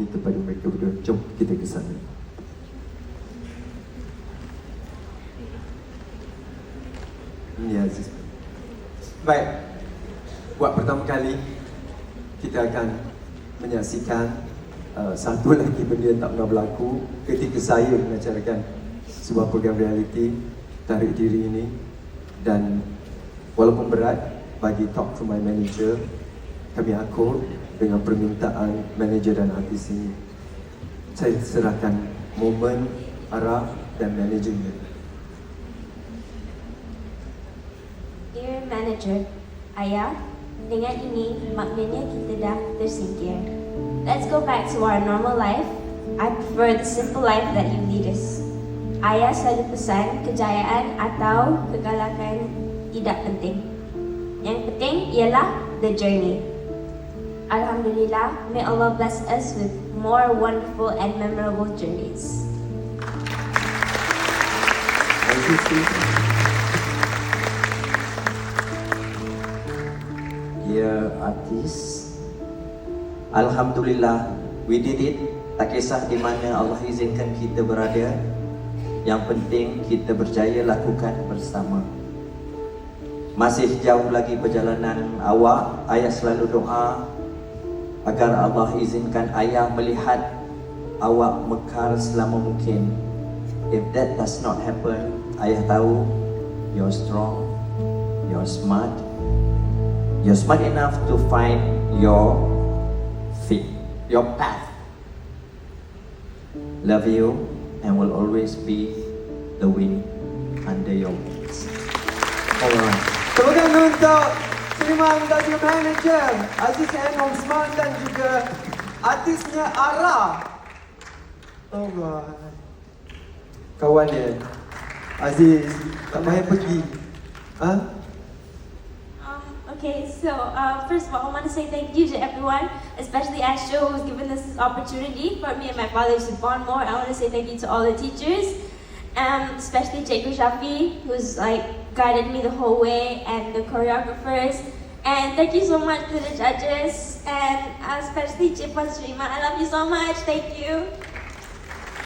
kepada mereka berdua. Jom kita ke sana. Ya, Aziz. Baik, buat pertama kali kita akan menyaksikan satu lagi benda yang tak pernah berlaku ketika saya mengacarkan sebuah program reality Tarik Diri ini. Dan walaupun berat bagi Talk to My Manager, kami akur dengan permintaan manager dan artis ini. Saya serahkan momen, arah dan manajernya. Dear Manager, Ayah, dengan ini maknanya kita dah tersingkir. Let's go back to our normal life. I prefer the simple life that you lead us. Ayah selalu pesan kejayaan atau kegalakan tidak penting. Yang penting ialah the journey. Alhamdulillah, may Allah bless us with more wonderful and memorable journeys. Dear artis, Alhamdulillah, we did it. Tak kisah di mana Allah izinkan kita berada. Yang penting kita berjaya lakukan bersama. Masih jauh lagi perjalanan awak. Ayah selalu doa agar Allah izinkan ayah melihat awak mekar selama mungkin. If that does not happen, ayah tahu you're strong, you're smart. You're smart enough to find your feet, your path. Love you and will always be the wind under your wings. Alright. Tepuk tangan untuk Seniman dan juga manager Aziz N. Osman dan juga artisnya Ara. Alright. Kawan dia Aziz tak payah pergi. Okay, so first of all, I want to say thank you to everyone, especially Astro, who's given us this opportunity for me and my father to bond more. I want to say thank you to all the teachers, especially Cikgu Shafi, who's guided me the whole way, and the choreographers. And thank you so much to the judges, and especially Cik Puan Sriman. I love you so much. Thank you.